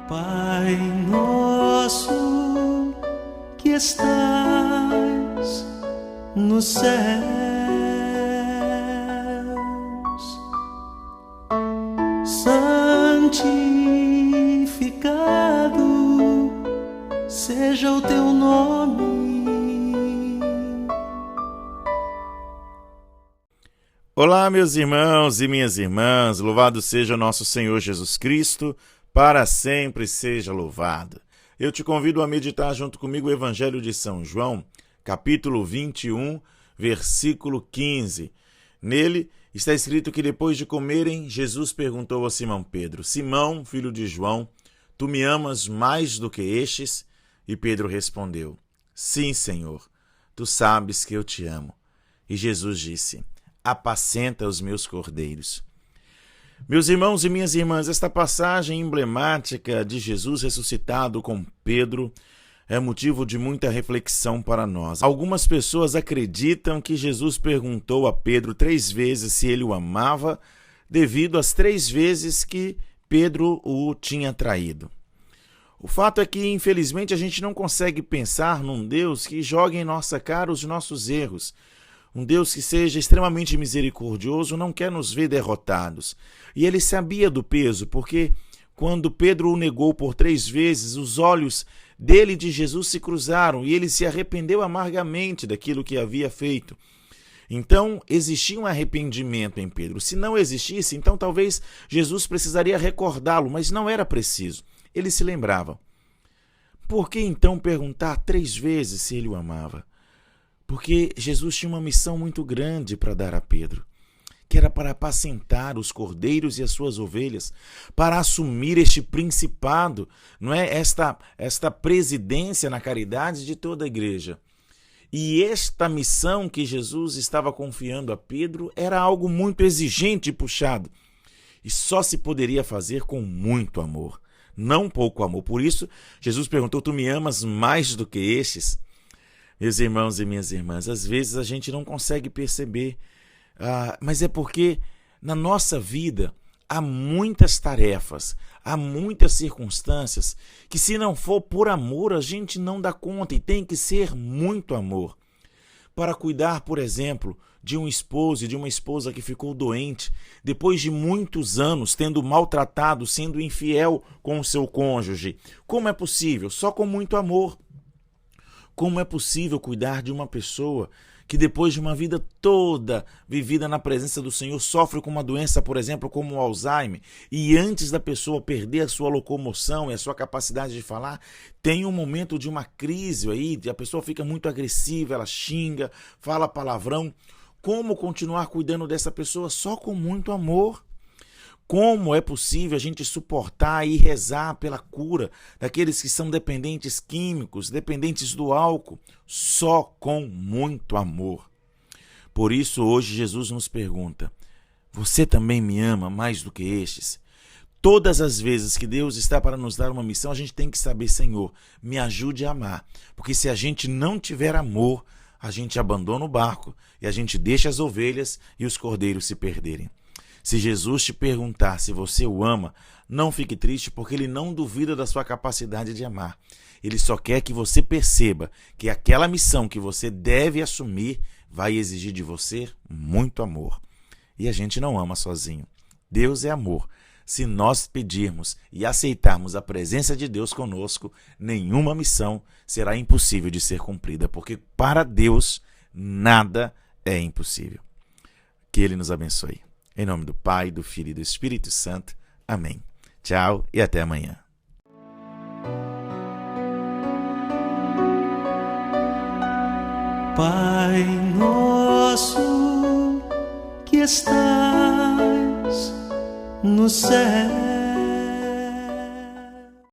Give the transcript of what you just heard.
Pai nosso que estais nos céus, santificado seja o teu nome. Olá, meus irmãos e minhas irmãs, louvado seja nosso Senhor Jesus Cristo, para sempre seja louvado. Eu te convido a meditar junto comigo o Evangelho de São João, capítulo 21, versículo 15. Nele está escrito que depois de comerem, Jesus perguntou a Simão Pedro: Simão, filho de João, tu me amas mais do que estes? E Pedro respondeu: Sim, Senhor, tu sabes que eu te amo. E Jesus disse: apacenta os meus cordeiros. Meus irmãos e minhas irmãs, esta passagem emblemática de Jesus ressuscitado com Pedro é motivo de muita reflexão para nós. Algumas pessoas acreditam que Jesus perguntou a Pedro 3 vezes se ele o amava, devido às 3 vezes que Pedro o tinha traído. O fato é que, infelizmente, a gente não consegue pensar num Deus que jogue em nossa cara os nossos erros. Um Deus que seja extremamente misericordioso não quer nos ver derrotados. E ele sabia do peso, porque quando Pedro o negou por 3 vezes, os olhos dele e de Jesus se cruzaram e ele se arrependeu amargamente daquilo que havia feito. Então, existia um arrependimento em Pedro. Se não existisse, então talvez Jesus precisaria recordá-lo, mas não era preciso. Ele se lembrava. Por que então perguntar 3 vezes se ele o amava? Porque Jesus tinha uma missão muito grande para dar a Pedro, que era para apacentar os cordeiros e as suas ovelhas, para assumir este principado, não é? Esta presidência na caridade de toda a igreja. E esta missão que Jesus estava confiando a Pedro era algo muito exigente e puxado, e só se poderia fazer com muito amor, não pouco amor. Por isso, Jesus perguntou: tu me amas mais do que estes? Meus irmãos e minhas irmãs, às vezes a gente não consegue perceber, mas é porque na nossa vida há muitas tarefas, há muitas circunstâncias que, se não for por amor, a gente não dá conta, e tem que ser muito amor. Para cuidar, por exemplo, de um esposo e de uma esposa que ficou doente, depois de muitos anos tendo maltratado, sendo infiel com o seu cônjuge. Como é possível? Só com muito amor. Como é possível cuidar de uma pessoa que, depois de uma vida toda vivida na presença do Senhor, sofre com uma doença, por exemplo, como o Alzheimer, e antes da pessoa perder a sua locomoção e a sua capacidade de falar, tem um momento de uma crise aí, a pessoa fica muito agressiva, ela xinga, fala palavrão. Como continuar cuidando dessa pessoa? Só com muito amor. Como é possível a gente suportar e rezar pela cura daqueles que são dependentes químicos, dependentes do álcool? Só com muito amor. Por isso, hoje, Jesus nos pergunta: você também me ama mais do que estes? Todas as vezes que Deus está para nos dar uma missão, a gente tem que saber: Senhor, me ajude a amar. Porque se a gente não tiver amor, a gente abandona o barco e a gente deixa as ovelhas e os cordeiros se perderem. Se Jesus te perguntar se você o ama, não fique triste, porque ele não duvida da sua capacidade de amar. Ele só quer que você perceba que aquela missão que você deve assumir vai exigir de você muito amor. E a gente não ama sozinho. Deus é amor. Se nós pedirmos e aceitarmos a presença de Deus conosco, nenhuma missão será impossível de ser cumprida, porque para Deus nada é impossível. Que Ele nos abençoe. Em nome do Pai, do Filho e do Espírito Santo. Amém. Tchau e até amanhã. Pai nosso que estais no céu,